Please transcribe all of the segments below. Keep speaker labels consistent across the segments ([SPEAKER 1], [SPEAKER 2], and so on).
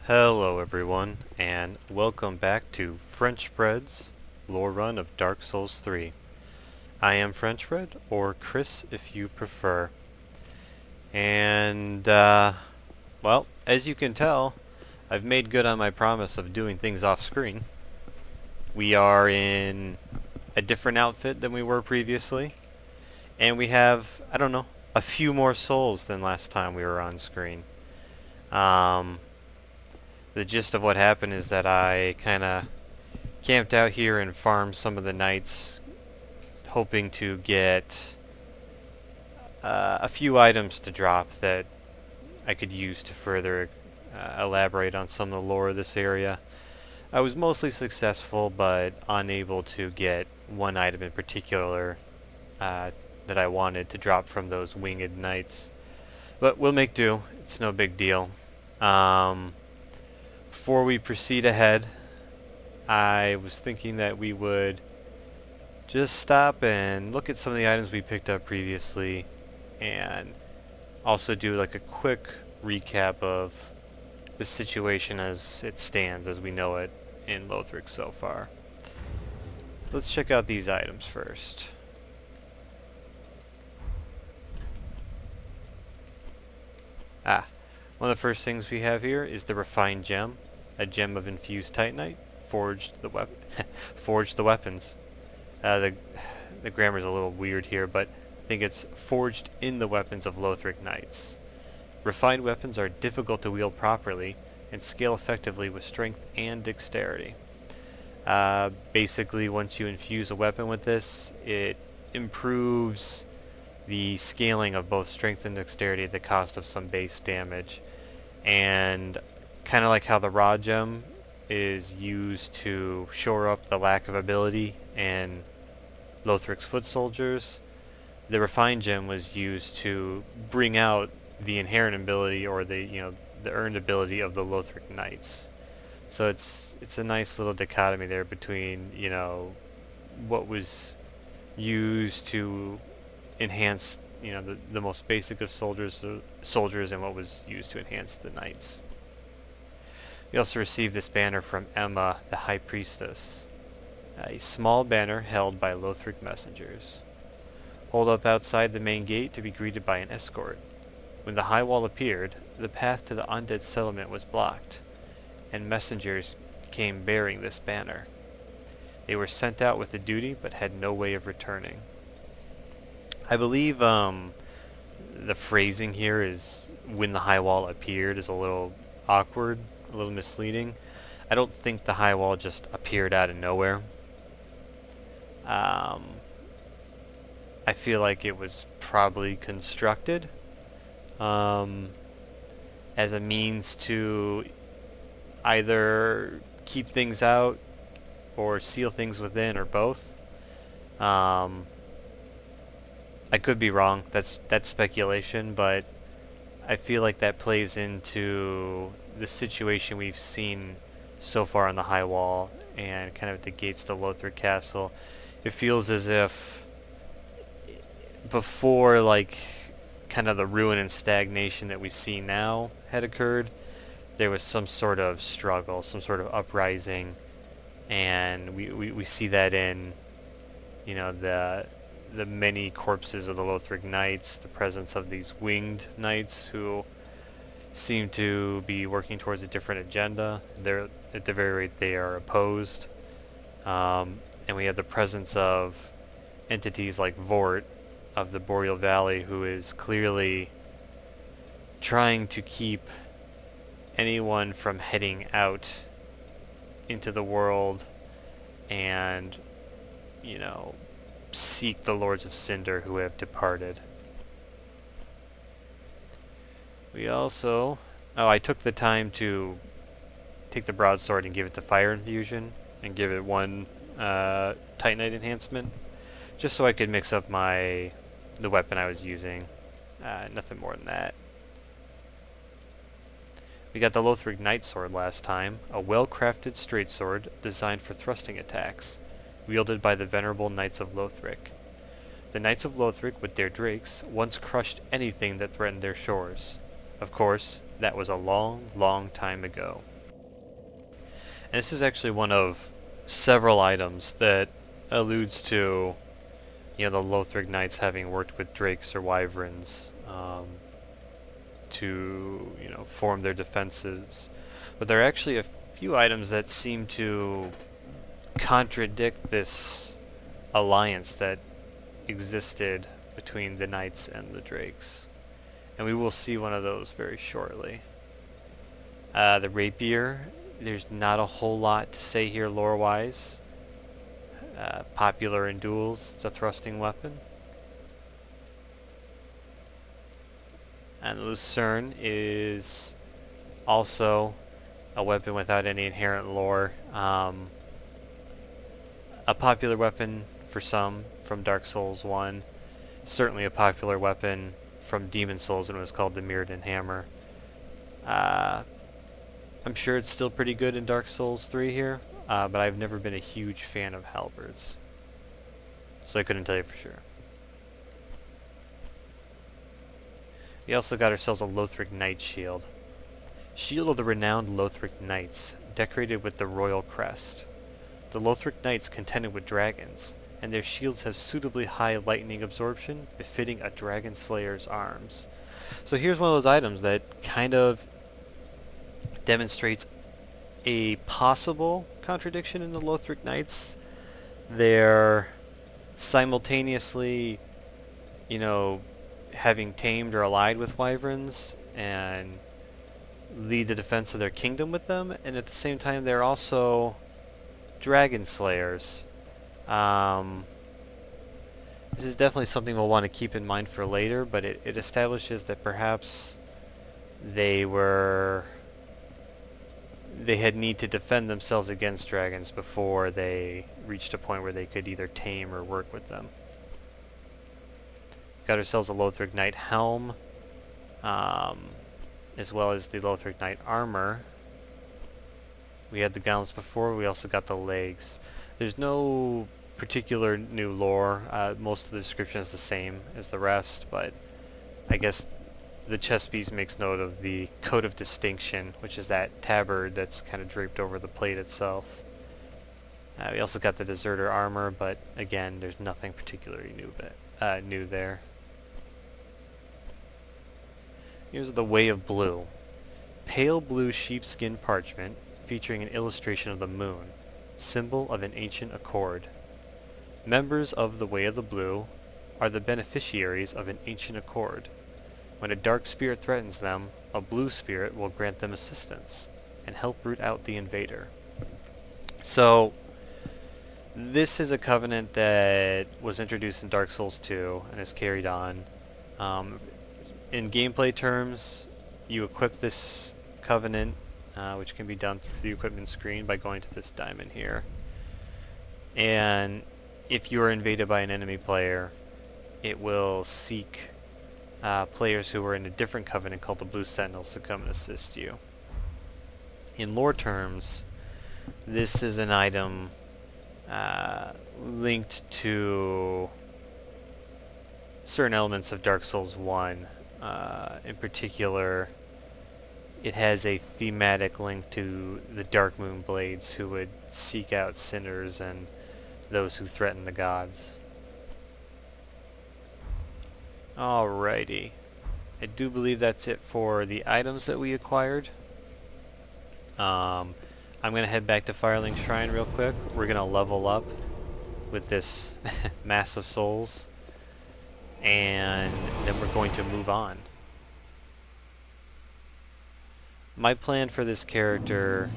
[SPEAKER 1] Hello everyone, and welcome back to French Bread's Lorerun of Dark Souls 3. I am French Bread, or Chris if you prefer. And, well, as you can tell, I've made good on my promise of doing things off screen. We are in a different outfit than we were previously, and we have, I don't know, a few more souls than last time we were on screen. Um, the gist of what happened is that I kind of camped out here and farmed some of the nights, hoping to get a few items to drop that I could use to further elaborate on some of the lore of this area. I was mostly successful, but unable to get one item in particular that I wanted to drop from those winged knights. But we'll make do. It's no big deal. Um, Before we proceed ahead, I was thinking that we would just stop and look at some of the items we picked up previously and also do like a quick recap of the situation as it stands, as we know it in Lothric so far. Let's check out these items first. One of the first things we have here is the refined gem, a gem of infused titanite, forged the weapons. The grammar's a little weird here, but I think it's forged in the weapons of Lothric knights. Refined weapons are difficult to wield properly and scale effectively with strength and dexterity. Basically, once you infuse a weapon with this, it improves the scaling of both strength and dexterity at the cost of some base damage. And kind of like how the raw gem is used to shore up the lack of ability in Lothric's foot soldiers, the refined gem was used to bring out the inherent ability, or the earned ability of the Lothric knights. So it's a nice little dichotomy there between what was used to enhance the most basic of soldiers and what was used to enhance the knights. We also received this banner from Emma, the High Priestess. A small banner held by Lothric messengers. Hold up outside the main gate to be greeted by an escort. When the high wall appeared, the path to the Undead Settlement was blocked, and messengers came bearing this banner. They were sent out with a duty, but had no way of returning. I believe the phrasing here is "when the high wall appeared" is a little awkward, a little misleading. I don't think the high wall just appeared out of nowhere. I feel like it was probably constructed as a means to either keep things out or seal things within, or both. I could be wrong. That's speculation, but I feel like that plays into the situation we've seen so far on the high wall and kind of at the gates to Lothric Castle. It feels as if before, like, kind of the ruin and stagnation that we see now had occurred, there was some sort of struggle, some sort of uprising, and we see that in the many corpses of the Lothric knights, the presence of these winged knights who seem to be working towards a different agenda. They're, at the very rate, they are opposed. And we have the presence of entities like Vort of the Boreal Valley, who is clearly trying to keep anyone from heading out into the world and, seek the Lords of Cinder who have departed. We also... I took the time to take the broadsword and give it the fire infusion and give it one Titanite enhancement, just so I could mix up the weapon I was using. Nothing more than that. We got the Lothric Knight Sword last time, a well-crafted straight sword designed for thrusting attacks, wielded by the venerable Knights of Lothric. The Knights of Lothric, with their drakes, once crushed anything that threatened their shores. Of course, that was a long, long time ago. And this is actually one of several items that alludes to, you know, the Lothric Knights having worked with drakes or wyverns to, you know, form their defenses. But there are actually a few items that seem to contradict this alliance that existed between the knights and the drakes. And we will see one of those very shortly. The rapier, there's not a whole lot to say here lore-wise. Popular in duels, it's a thrusting weapon. And the Lucerne is also a weapon without any inherent lore. A popular weapon for some from Dark Souls 1. Certainly a popular weapon from Demon Souls when it was called the Mirrodin Hammer. I'm sure it's still pretty good in Dark Souls 3 here, but I've never been a huge fan of halberds, so I couldn't tell you for sure. We also got ourselves a Lothric Knight Shield. Shield of the renowned Lothric Knights, decorated with the royal crest. The Lothric Knights contended with dragons, and their shields have suitably high lightning absorption, befitting a dragon slayer's arms. So here's one of those items that kind of demonstrates a possible contradiction in the Lothric Knights. They're simultaneously, you know, having tamed or allied with wyverns and lead the defense of their kingdom with them, and at the same time they're also dragon slayers. This is definitely something we'll want to keep in mind for later, but it establishes that perhaps they had need to defend themselves against dragons before they reached a point where they could either tame or work with them. Got ourselves a Lothric Knight helm, as well as the Lothric Knight armor. We had the gauntlets before, we also got the legs. There's no particular new lore. Most of the description is the same as the rest, but I guess the chest piece makes note of the Coat of Distinction, which is that tabard that's kind of draped over the plate itself. We also got the Deserter armor, but again, there's nothing particularly new there. Here's the Way of Blue. Pale blue sheepskin parchment featuring an illustration of the moon, symbol of an ancient accord. Members of the Way of the Blue are the beneficiaries of an ancient accord. When a dark spirit threatens them, a blue spirit will grant them assistance and help root out the invader. So, this is a covenant that was introduced in Dark Souls 2 and is carried on. In gameplay terms, you equip this covenant, which can be done through the equipment screen by going to this diamond here. And if you are invaded by an enemy player, it will seek players who are in a different covenant called the Blue Sentinels to come and assist you. In lore terms, this is an item linked to certain elements of Dark Souls 1. In particular, it has a thematic link to the Dark Moon Blades, who would seek out sinners and those who threaten the gods. Alrighty. I do believe that's it for the items that we acquired. I'm going to head back to Firelink Shrine real quick. We're going to level up with this mass of souls, and then we're going to move on. My plan for this character,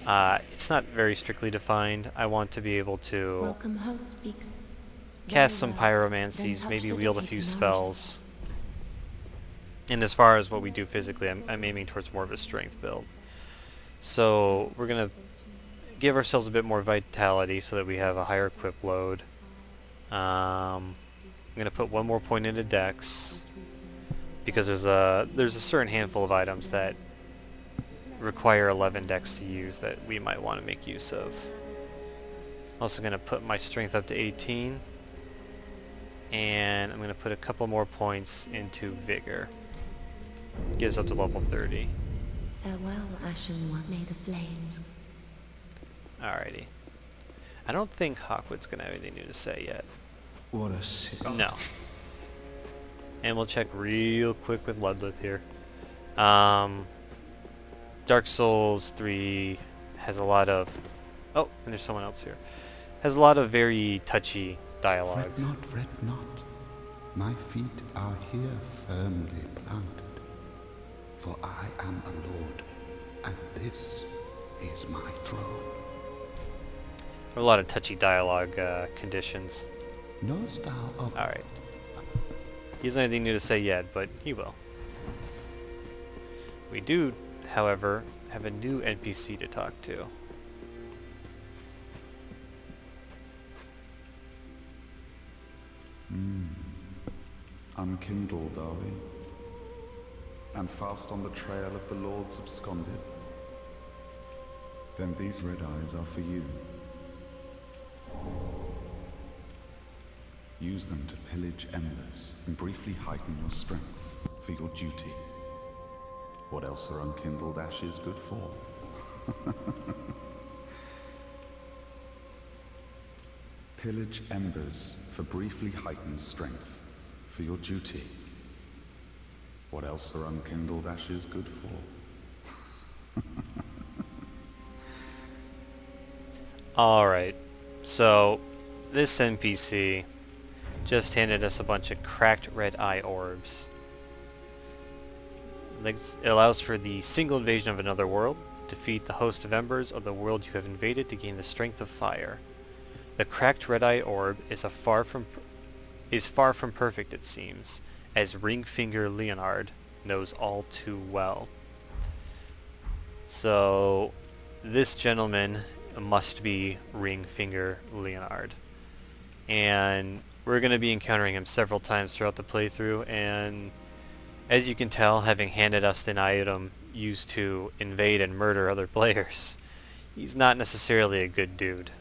[SPEAKER 1] it's not very strictly defined. I want to be able to cast some pyromancies, maybe wield a few spells. And as far as what we do physically, I'm aiming towards more of a strength build. So we're going to give ourselves a bit more vitality so that we have a higher equip load. I'm going to put one more point into Dex, because there's a certain handful of items that require 11 Dex to use that we might want to make use of. Also going to put my strength up to 18, and I'm going to put a couple more points into Vigor. Get us up to level 30.
[SPEAKER 2] Farewell, Ashen One. May the flames...
[SPEAKER 1] Alrighty. I don't think Hawkwood's gonna have anything new to say yet.
[SPEAKER 3] What a sick.
[SPEAKER 1] No. And we'll check real quick with Ludlith here. Dark Souls 3 has a lot of... Oh, and there's someone else here. Has a lot of very touchy dialogue.
[SPEAKER 3] Fret not. My feet are here firmly planted. For I am a lord, and this is my throne.
[SPEAKER 1] A lot of touchy dialogue conditions.
[SPEAKER 3] Knowest thou of...
[SPEAKER 1] Alright. He doesn't have anything new to say yet, but he will. We do, however, have a new NPC to talk to.
[SPEAKER 4] Unkindled, are we? And fast on the trail of the lords absconded? Then these red eyes are for you. Use them to pillage embers and briefly heighten your strength for your duty. What else are unkindled ashes good for? Pillage embers for briefly heightened strength for your duty. What else are unkindled ashes good for?
[SPEAKER 1] Alright, so this NPC just handed us a bunch of cracked red eye orbs. It allows for the single invasion of another world. Defeat the host of embers of the world you have invaded to gain the strength of fire. The cracked red eye orb is far from perfect, it seems, as Ringfinger Leonard knows all too well. So this gentleman must be Ringfinger Leonard, and we're going to be encountering him several times throughout the playthrough, and as you can tell, having handed us an item used to invade and murder other players, he's not necessarily a good dude.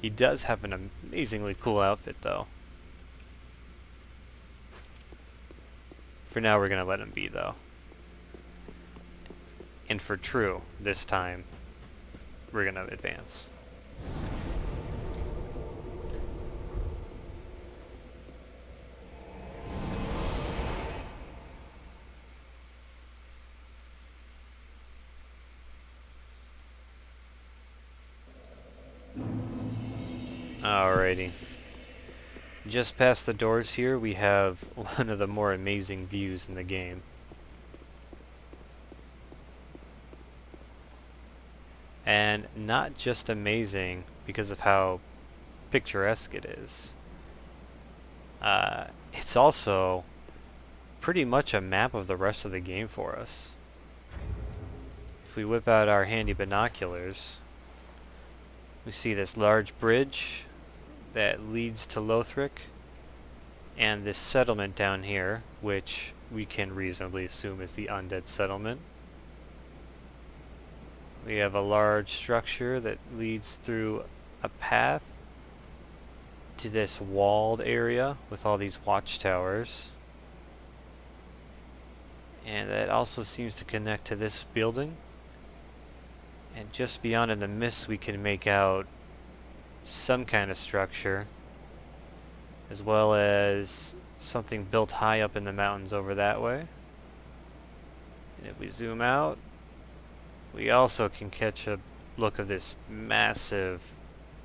[SPEAKER 1] He does have an amazingly cool outfit, though. For now, we're going to let him be, though. And for true, this time, we're going to advance. Alrighty. Just past the doors here, we have one of the more amazing views in the game. And not just amazing because of how picturesque it is. It's also pretty much a map of the rest of the game for us. If we whip out our handy binoculars, we see this large bridge that leads to Lothric, and this settlement down here, which we can reasonably assume is the Undead Settlement. We have a large structure that leads through a path to this walled area with all these watchtowers. And that also seems to connect to this building. And just beyond in the mist we can make out some kind of structure, as well as something built high up in the mountains over that way. And if we zoom out, we also can catch a look of this massive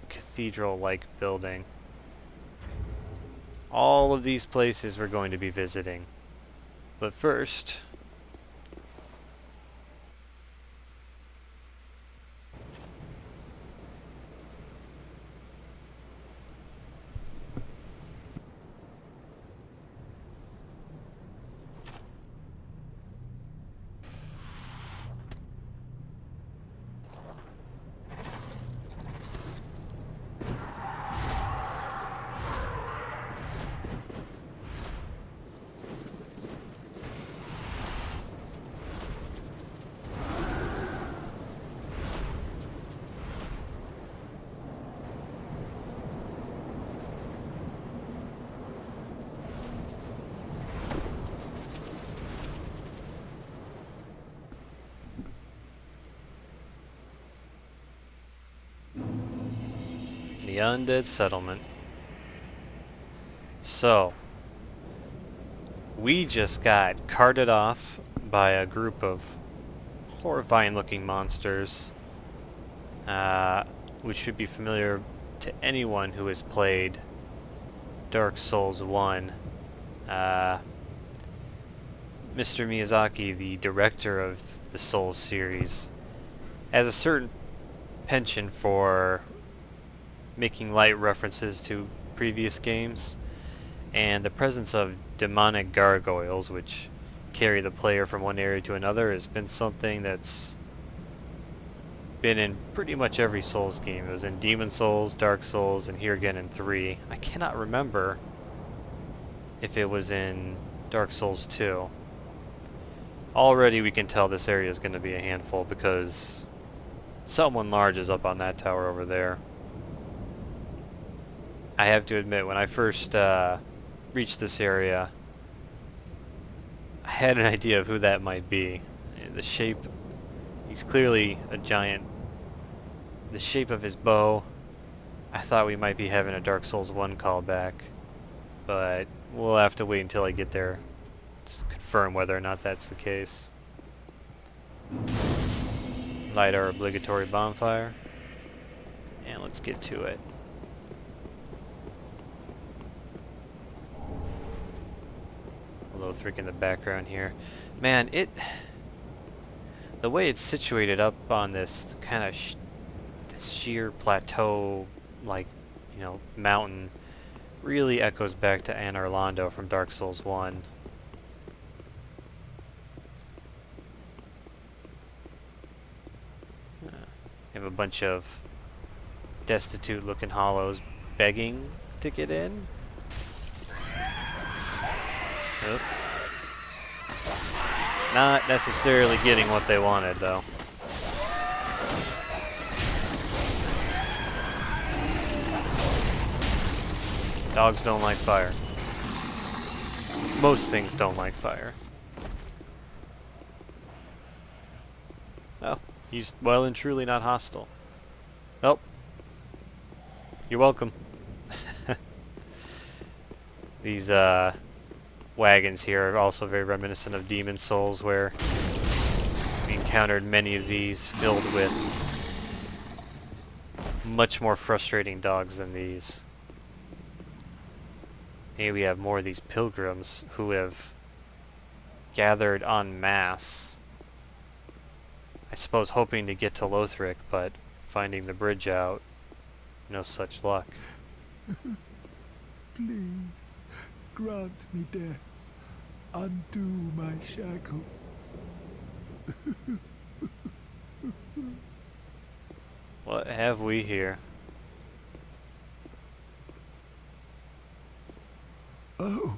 [SPEAKER 1] cathedral-like building. All of these places we're going to be visiting. But first, The Undead Settlement. So, we just got carted off by a group of horrifying looking monsters, which should be familiar to anyone who has played Dark Souls 1. Mr. Miyazaki, the director of the Souls series, has a certain penchant for making light references to previous games, and the presence of demonic gargoyles, which carry the player from one area to another, has been something that's been in pretty much every Souls game. It was in Demon Souls, Dark Souls, and here again in 3. I cannot remember if it was in Dark Souls 2. Already we can tell this area is going to be a handful because someone large is up on that tower over there. I have to admit, when I first reached this area, I had an idea of who that might be. The shape, he's clearly a giant. The shape of his bow, I thought we might be having a Dark Souls 1 callback, but we'll have to wait until I get there to confirm whether or not that's the case. Light our obligatory bonfire, and let's get to it. Lothric in the background here. Man, the way it's situated up on this kind of this sheer plateau, like, you know, mountain, really echoes back to Anor Londo from Dark Souls 1. You have a bunch of destitute looking hollows begging to get in. Oop. Not necessarily getting what they wanted, though. Dogs don't like fire. Most things don't like fire. Oh, he's well and truly not hostile. Oh. You're welcome. These, wagons here are also very reminiscent of Demon Souls, where we encountered many of these filled with much more frustrating dogs than these. Here we have more of these pilgrims who have gathered en masse, I suppose hoping to get to Lothric, but finding the bridge out, no such luck.
[SPEAKER 5] Please, grant me death. Undo my shackles.
[SPEAKER 1] What have we here?
[SPEAKER 5] Oh.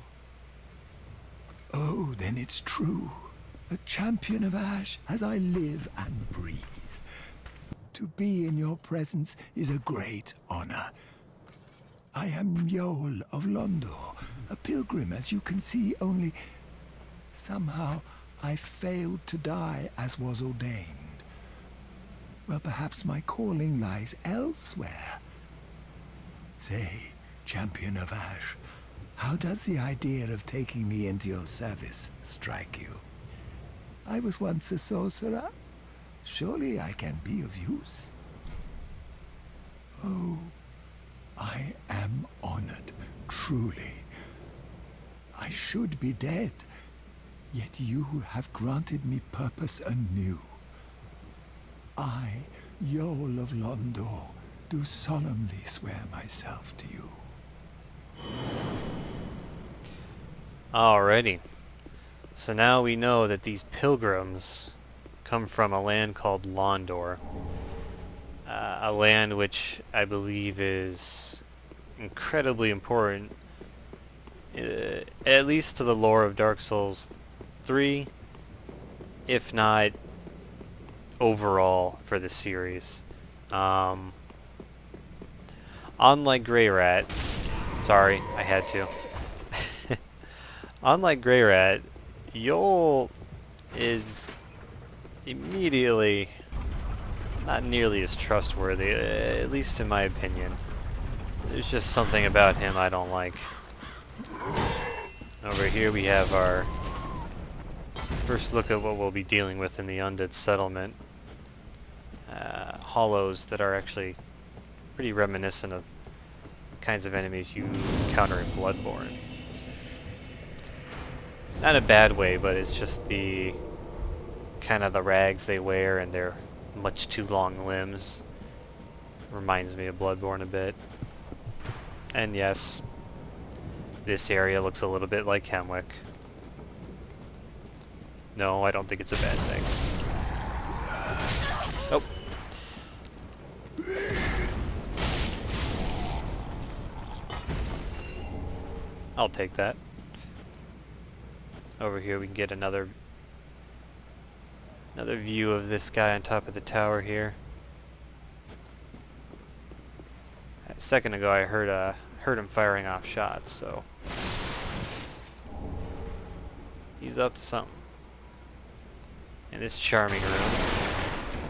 [SPEAKER 5] Oh, then it's true. A champion of Ash as I live and breathe. To be in your presence is a great honor. I am Yol of Londo, a pilgrim, as you can see, only somehow I failed to die as was ordained. Well, perhaps my calling lies elsewhere. Say, champion of Ash, how does the idea of taking me into your service strike you? I was once a sorcerer. Surely I can be of use. Oh, I am honored, truly. I should be dead, yet you have granted me purpose anew. I, Yol of Londo, do solemnly swear myself to you.
[SPEAKER 1] Alrighty. So now we know that these pilgrims come from a land called Londor. A land which I believe is incredibly important, at least to the lore of Dark Souls 3, if not overall for the series. Unlike Grey Rat, sorry, I had to. Unlike Grey Rat, Yol is immediately not nearly as trustworthy, at least in my opinion. There's just something about him I don't like. Over here we have our first look at what we'll be dealing with in the Undead Settlement. Hollows that are actually pretty reminiscent of kinds of enemies you encounter in Bloodborne. Not in a bad way, but it's just the kind of the rags they wear and their much too long limbs. Reminds me of Bloodborne a bit. And yes, this area looks a little bit like Hemwick. No, I don't think it's a bad thing. Oh. I'll take that. Over here we can get another view of this guy on top of the tower here. A second ago I heard him firing off shots, so he's up to something. In this charming room,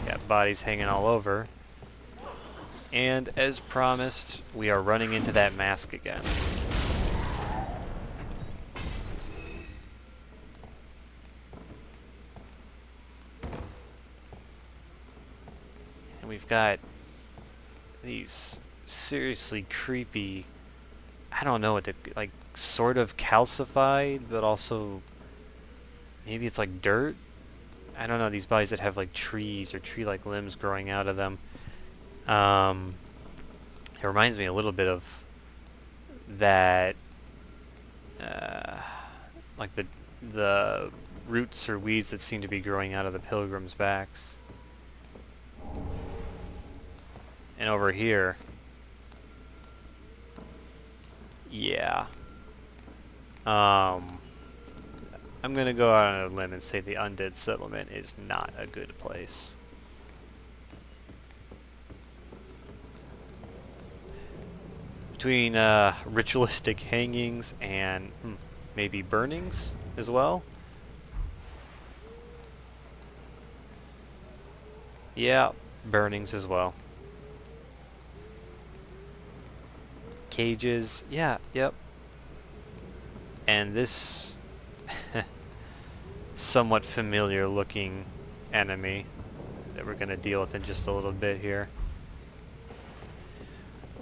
[SPEAKER 1] got bodies hanging all over. And as promised, we are running into that mask again. And we've got these seriously creepy, I don't know what to, like, sort of calcified, but also maybe it's like dirt. I don't know, these bodies that have like trees or tree-like limbs growing out of them. It reminds me a little bit of that, like the roots or weeds that seem to be growing out of the pilgrims' backs. And over here, yeah. I'm gonna go out on a limb and say the Undead Settlement is not a good place. Between ritualistic hangings and maybe burnings as well. Yeah, burnings as well. Cages, yeah, yep. And this somewhat familiar looking enemy that we're going to deal with in just a little bit here.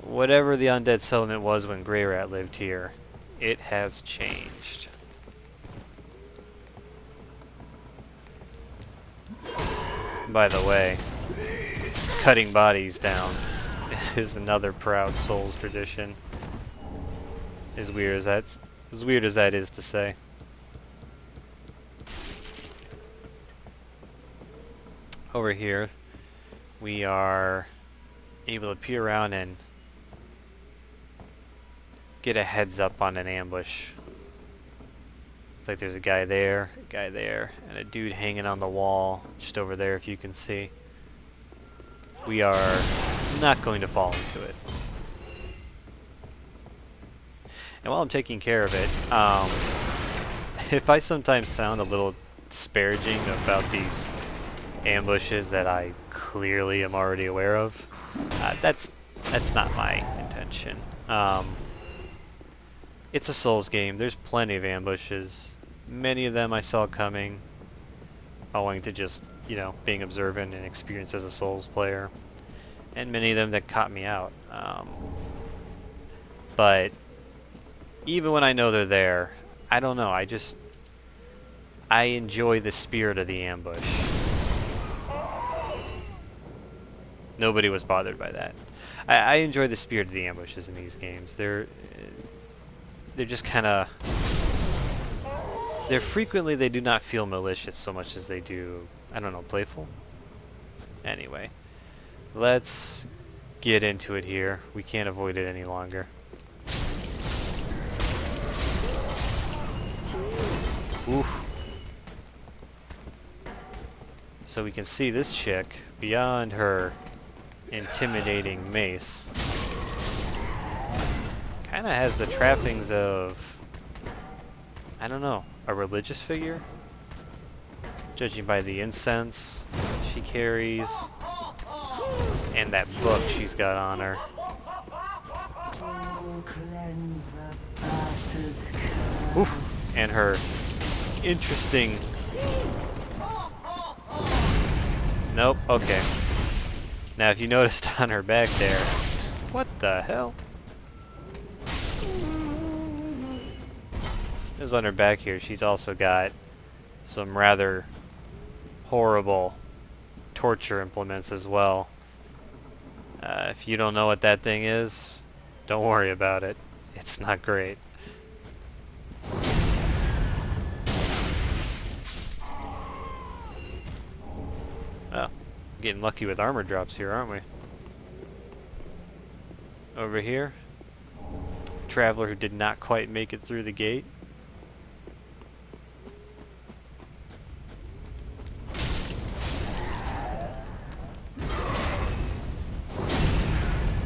[SPEAKER 1] Whatever the Undead Settlement was when Grey Rat lived here, it has changed. By the way, cutting bodies down is another proud Souls tradition. As weird as that is to say. Over here, we are able to peer around and get a heads up on an ambush. It's like there's a guy there, and a dude hanging on the wall just over there if you can see. We are not going to fall into it. And while I'm taking care of it, if I sometimes sound a little disparaging about these ambushes that I clearly am already aware of, that's not my intention. It's a Souls game. There's plenty of ambushes. Many of them I saw coming, owing to just, being observant and experienced as a Souls player. And many of them that caught me out. But even when I know they're there, I don't know, I enjoy the spirit of the ambush. Nobody was bothered by that. I enjoy the spirit of the ambushes in these games. They're just kind of... they do not feel malicious so much as they do, I don't know, playful? Anyway, let's get into it here. We can't avoid it any longer. Oof. So we can see this chick, beyond her intimidating mace, kind of has the trappings of, I don't know, a religious figure? Judging by the incense she carries, and that book she's got on her.
[SPEAKER 6] cleanse the bastard's curse.
[SPEAKER 1] Oof. And her interesting... Nope, okay. Now if you noticed on her back there... What the hell? It was on her back here. She's also got some rather horrible torture implements as well. If you don't know what that thing is, don't worry about it. It's not great. Oh, getting lucky with armor drops here, aren't we? Over here, traveler who did not quite make it through the gate.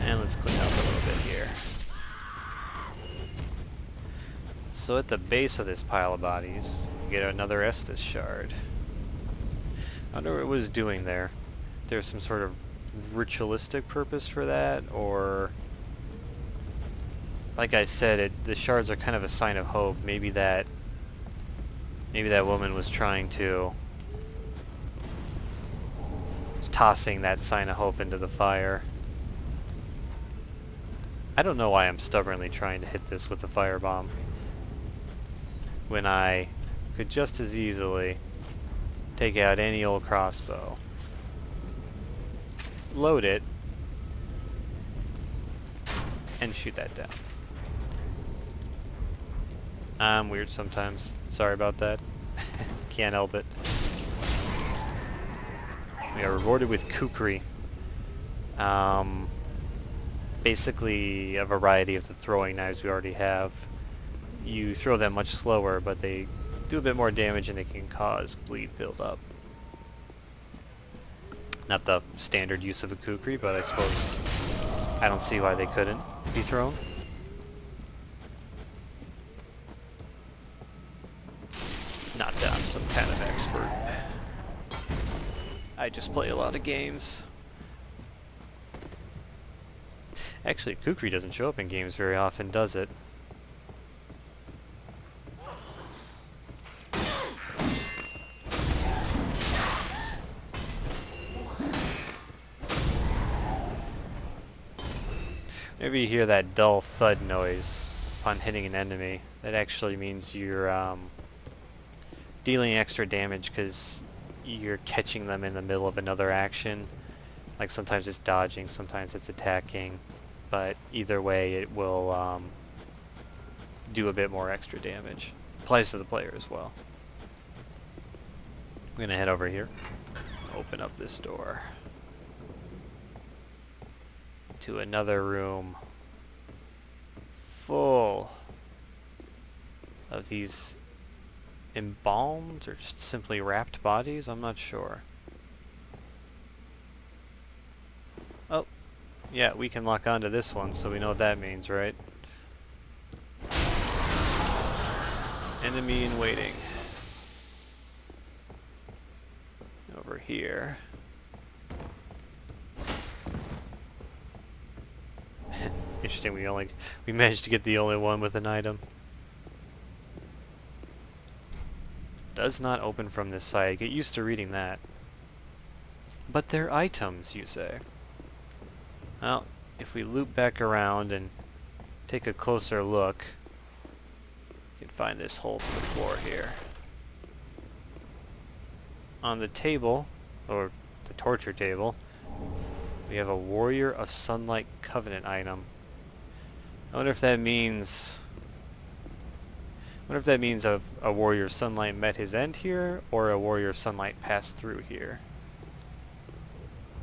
[SPEAKER 1] And let's clean up a little bit here. So at the base of this pile of bodies, we get another Estus shard. I wonder what it was doing there. There's some sort of ritualistic purpose for that, or... Like I said, the shards are kind of a sign of hope. Maybe that woman was trying to... was tossing that sign of hope into the fire. I don't know why I'm stubbornly trying to hit this with a firebomb, when I could just as easily take out any old crossbow, load it, and shoot that down. I'm weird sometimes. Sorry about that. Can't help it. We are rewarded with kukri. Basically a variety of the throwing knives we already have. You throw them much slower, but they do a bit more damage and they can cause bleed buildup. Not the standard use of a kukri, but I suppose I don't see why they couldn't be thrown. Not that I'm some kind of expert. I just play a lot of games. Actually, kukri doesn't show up in games very often, does it? Whenever you hear that dull thud noise upon hitting an enemy, that actually means you're dealing extra damage because you're catching them in the middle of another action. Like sometimes it's dodging, sometimes it's attacking, but either way it will do a bit more extra damage. Applies to the player as well. I'm going to head over here, open up this door to another room full of these embalmed or just simply wrapped bodies. I'm not sure. Oh, yeah, we can lock onto this one, so we know what that means, right? Enemy in waiting. Over here. Interesting, we managed to get the only one with an item. Does not open from this side. Get used to reading that. But they're items, you say. Well, if we loop back around and take a closer look, you can find this hole to the floor here. On the table, or the torture table, we have a Warrior of Sunlight Covenant item. I wonder if that means... a Warrior of Sunlight met his end here, or a Warrior of Sunlight passed through here.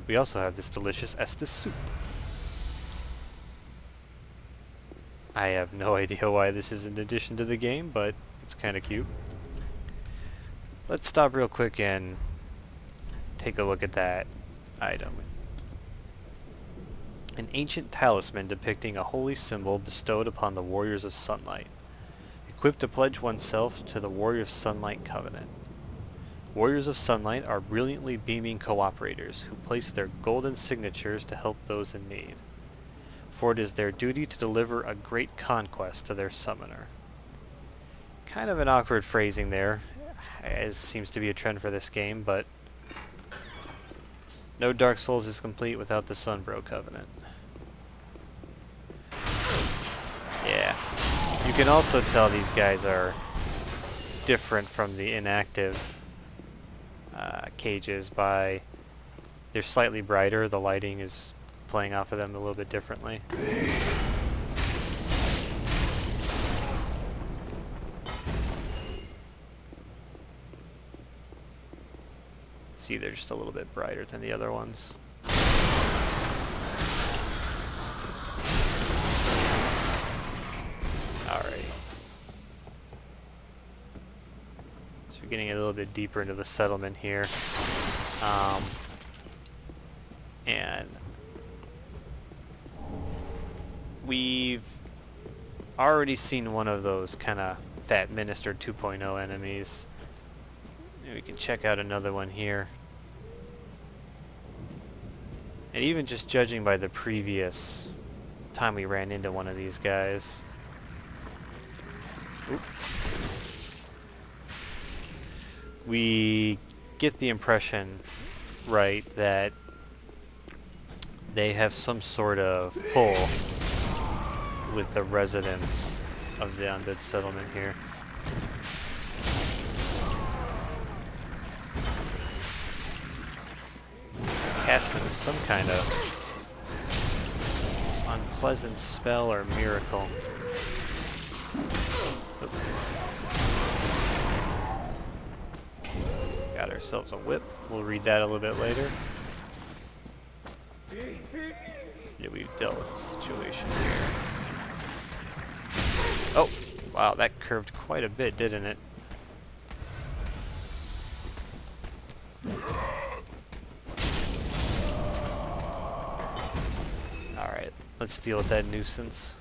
[SPEAKER 1] We also have this delicious Estus soup. I have no idea why this is an addition to the game, but it's kind of cute. Let's stop real quick and take a look at that item. An ancient talisman depicting a holy symbol bestowed upon the Warriors of Sunlight. Equipped to pledge oneself to the Warrior of Sunlight Covenant. Warriors of Sunlight are brilliantly beaming cooperators who place their golden signatures to help those in need. for it is their duty to deliver a great conquest to their summoner. Kind of an awkward phrasing there, as seems to be a trend for this game, but no Dark Souls is complete without the Sunbro Covenant. Yeah. You can also tell these guys are different from the inactive cages by they're slightly brighter. The lighting is playing off of them a little bit differently. See, they're just a little bit brighter than the other ones. Alrighty. So we're getting a little bit deeper into the settlement here. And we've already seen one of those kind of Fat Minister 2.0 enemies. Maybe we can check out another one here. And even just judging by the previous time we ran into one of these guys. Oop. We get the impression, right, that they have some sort of pull with the residents of the Undead Settlement here. Casting some kind of unpleasant spell or miracle. Oop. Got ourselves a whip. We'll read that a little bit later. Yeah, we've dealt with the situation here. Oh, wow, that curved quite a bit, didn't it? Alright, let's deal with that nuisance.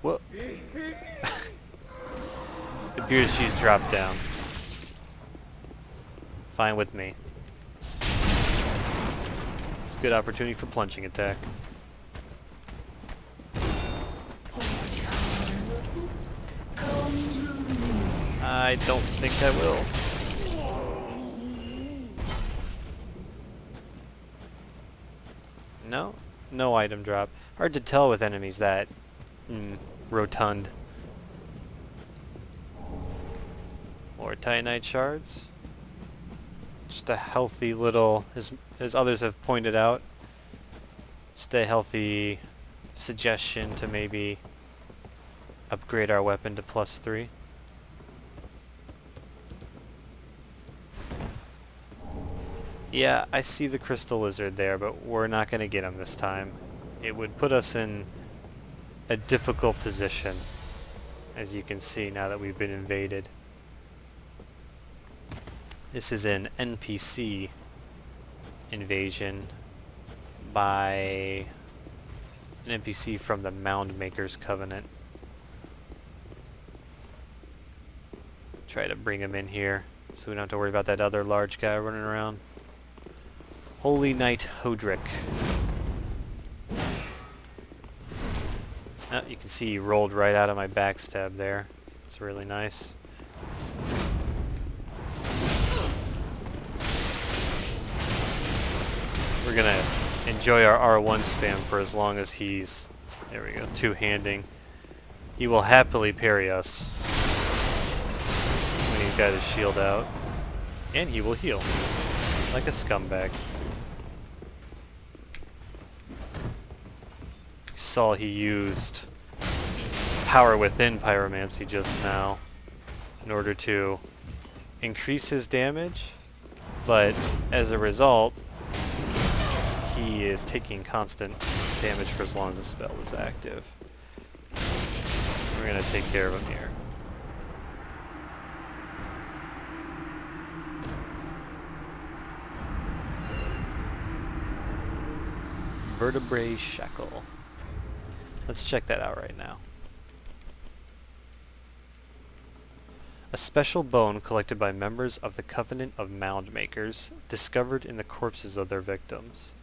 [SPEAKER 1] Whoa. It appears she's dropped down. Fine with me. It's a good opportunity for plunging attack. I don't think I will. No? No item drop. Hard to tell with enemies that rotund. More Titanite shards. Just a healthy little, as others have pointed out, just a healthy suggestion to maybe upgrade our weapon to +3. Yeah, I see the crystal lizard there, but we're not going to get him this time. It would put us in a difficult position, as you can see now that we've been invaded. This is an NPC invasion by an NPC from the Mound Maker's Covenant. Try to bring him in here so we don't have to worry about that other large guy running around. Holy Knight Hodrick. Oh, you can see he rolled right out of my backstab there. It's really nice. We're gonna enjoy our R1 spam for as long as he's, there we go, two-handing. He will happily parry us when he's got his shield out. And he will heal, like a scumbag. Saw he used Power Within Pyromancy just now in order to increase his damage, but as a result he is taking constant damage for as long as the spell is active. We're going to take care of him here. Vertebrae Shackle. Let's check that out right now. A special bone collected by members of the Covenant of Mound Makers, discovered in the corpses of their victims.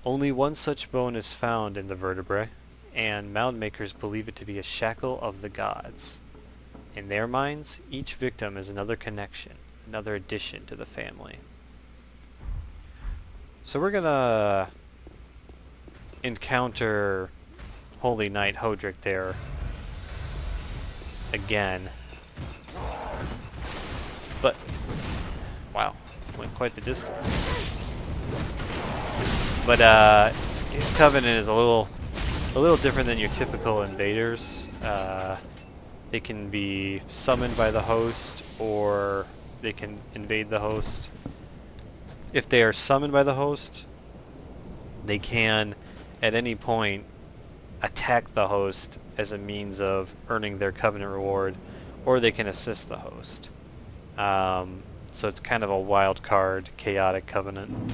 [SPEAKER 1] Only one such bone is found in the vertebrae, and mound makers believe it to be a shackle of the gods. In their minds, each victim is another connection, another addition to the family. So we're gonna encounter Holy Knight Hodrick there again. But, wow, went quite the distance. But his covenant is a little different than your typical invaders. They can be summoned by the host, or they can invade the host. If they are summoned by the host, they can, at any point, attack the host as a means of earning their covenant reward, or they can assist the host. So it's kind of a wild card, chaotic covenant.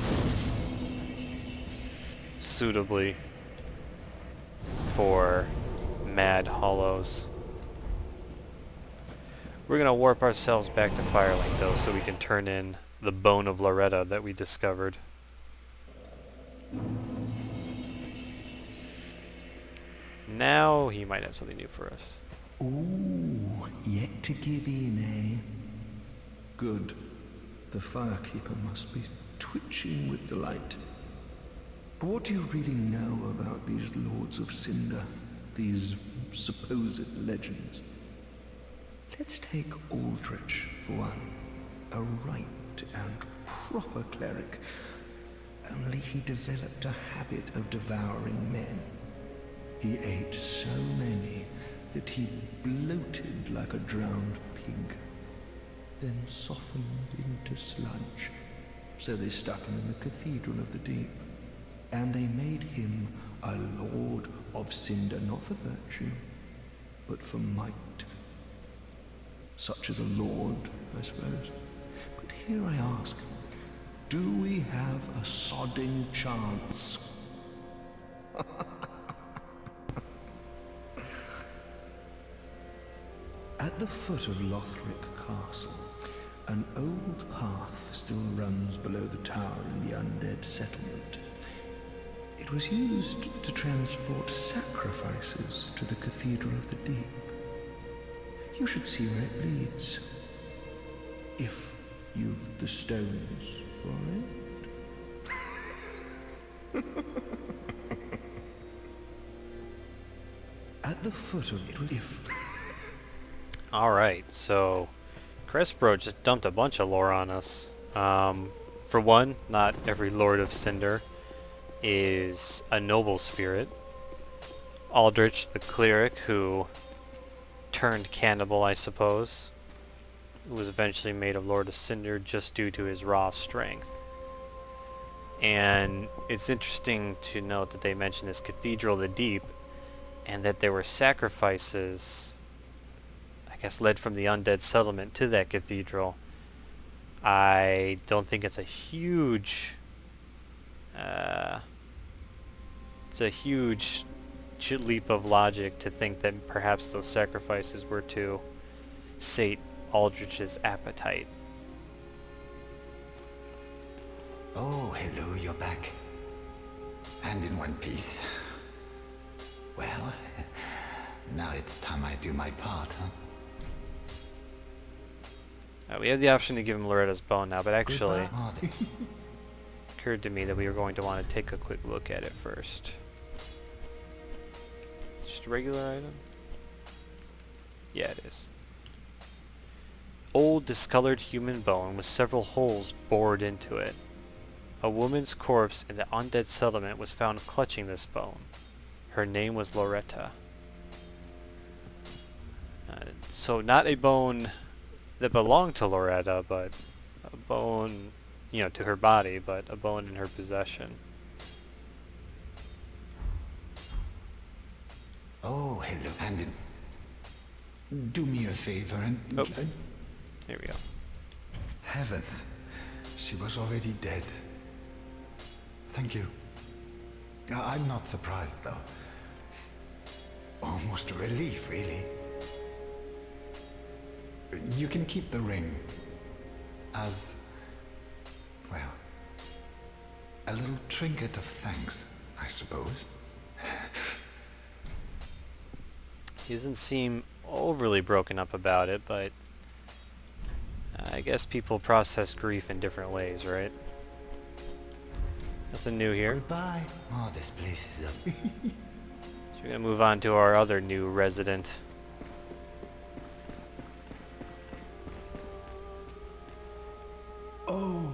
[SPEAKER 1] Suitably for mad hollows. We're gonna warp ourselves back to Firelink though, so we can turn in the bone of Loretta that we discovered. Now he might have something new for us.
[SPEAKER 5] Ooh, yet to give in, eh? Good. The Firekeeper must be twitching with delight. But what do you really know about these Lords of Cinder? These supposed legends? Let's take Aldrich for one. A right and proper cleric. Only he developed a habit of devouring men. He ate so many that he bloated like a drowned pig, then softened into sludge. So they stuck him in the Cathedral of the Deep, and they made him a Lord of Cinder, not for virtue, but for might. Such as a lord, I suppose. But here I ask, do we have a sodding chance? At the foot of Lothric Castle, an old path still runs below the tower in the Undead Settlement. It was used to transport sacrifices to the Cathedral of the Deep. You should see where it leads, if you've the stones for it. At the foot of it, if...
[SPEAKER 1] Alright, so Crespro just dumped a bunch of lore on us. For one, not every Lord of Cinder is a noble spirit. Aldrich, the cleric, who turned cannibal, I suppose, was eventually made a Lord of Cinder just due to his raw strength. And it's interesting to note that they mentioned this Cathedral of the Deep, and that there were sacrifices, I guess, led from the Undead Settlement to that cathedral. I don't think it's a huge leap of logic to think that perhaps those sacrifices were to sate Aldrich's appetite.
[SPEAKER 7] Oh, hello, you're back. And in one piece. Well, now it's time I do my part, huh?
[SPEAKER 1] We have the option to give him Loretta's bone now, but actually it
[SPEAKER 7] Oh, they-
[SPEAKER 1] occurred to me that we were going to want to take a quick look at it first. It's just a regular item? Yeah, it is. Old discolored human bone with several holes bored into it. A woman's corpse in the Undead Settlement was found clutching this bone. Her name was Loretta. So not a bone that belonged to Loretta, but a bone, you know, to her body, but a bone in her possession.
[SPEAKER 7] Oh, hello, and do me a favor and...
[SPEAKER 1] Oh, here we go.
[SPEAKER 7] Heavens, she was already dead. Thank you. I'm not surprised, though. Almost a relief, really. You can keep the ring as, well, a little trinket of thanks, I suppose.
[SPEAKER 1] He doesn't seem overly broken up about it, but I guess people process grief in different ways, right? Nothing new here.
[SPEAKER 7] Goodbye. Oh, this place is a...
[SPEAKER 1] So we're gonna move on to our other new resident.
[SPEAKER 5] Oh,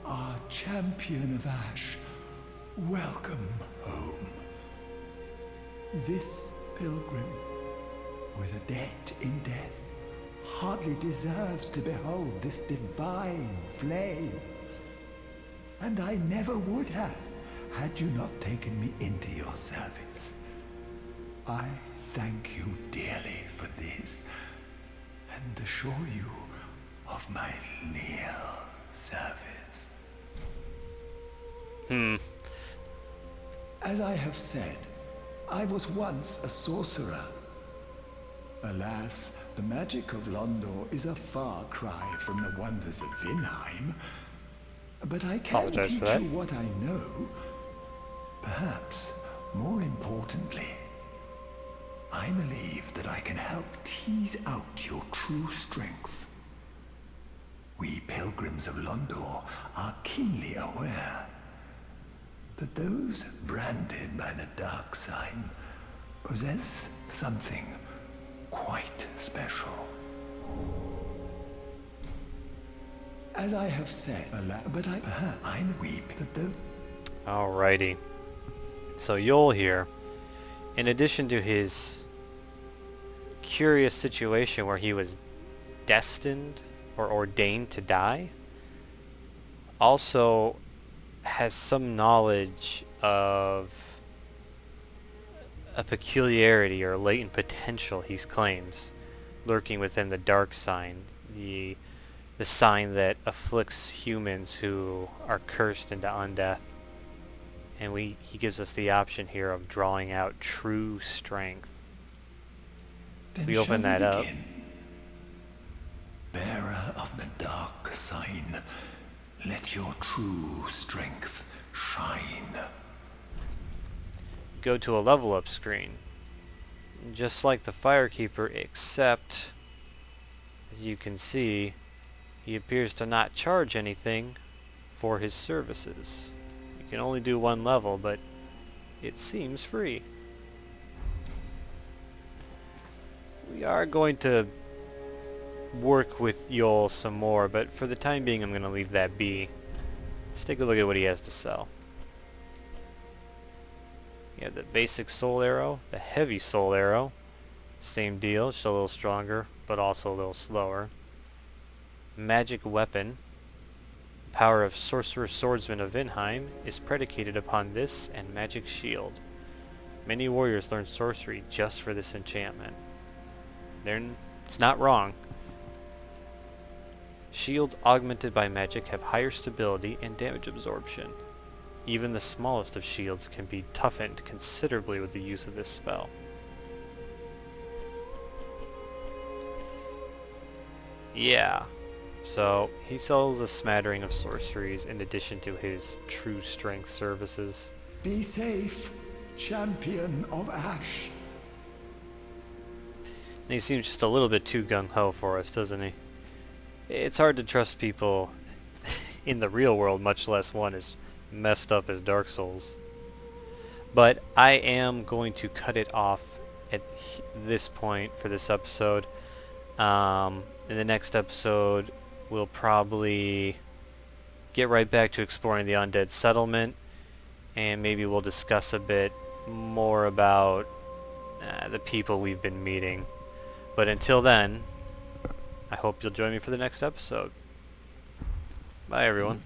[SPEAKER 5] our champion of Ash, welcome home. This pilgrim, with a debt in death, hardly deserves to behold this divine flame. And I never would have, had you not taken me into your service. I thank you dearly for this, and assure you of my leal service. As I have said, I was once a sorcerer. Alas, the magic of Londor is a far cry from the wonders of Vinheim. But I can
[SPEAKER 1] Apologize
[SPEAKER 5] teach
[SPEAKER 1] for that.
[SPEAKER 5] you what I know. Perhaps, more importantly, I believe that I can help tease out your true strength. We pilgrims of Londor are keenly aware that those branded by the dark sign possess something quite special. As I have said, but I'm weep that the...
[SPEAKER 1] Alrighty. So Yol here, in addition to his curious situation where he was destined or ordained to die, also has some knowledge of a peculiarity or latent potential he claims lurking within the dark sign, the sign that afflicts humans who are cursed into undeath. And he gives us the option here of drawing out true strength.
[SPEAKER 5] Then
[SPEAKER 1] We open
[SPEAKER 5] shall
[SPEAKER 1] that up.
[SPEAKER 5] begin? Bearer of the dark sign, let your true strength shine.
[SPEAKER 1] Go to a level up screen. Just like the Firekeeper, except, as you can see, he appears to not charge anything for his services. You can only do one level, but it seems free. We are going to work with Yol some more, but for the time being I'm going to leave that be. Let's take a look at what he has to sell. You have the basic soul arrow, the heavy soul arrow. Same deal, just a little stronger, but also a little slower. Magic weapon. Power of Sorcerer Swordsman of Vinheim is predicated upon this and magic shield. Many warriors learn sorcery just for this enchantment. It's not wrong. Shields augmented by magic have higher stability and damage absorption. Even the smallest of shields can be toughened considerably with the use of this spell. Yeah. So, he sells a smattering of sorceries in addition to his true strength services.
[SPEAKER 5] Be safe, champion of Ash.
[SPEAKER 1] And he seems just a little bit too gung-ho for us, doesn't he? It's hard to trust people in the real world, much less one as messed up as Dark Souls. But I am going to cut it off at this point for this episode. In the next episode, we'll probably get right back to exploring the Undead Settlement, and maybe we'll discuss a bit more about the people we've been meeting. But until then, I hope you'll join me for the next episode. Bye, everyone.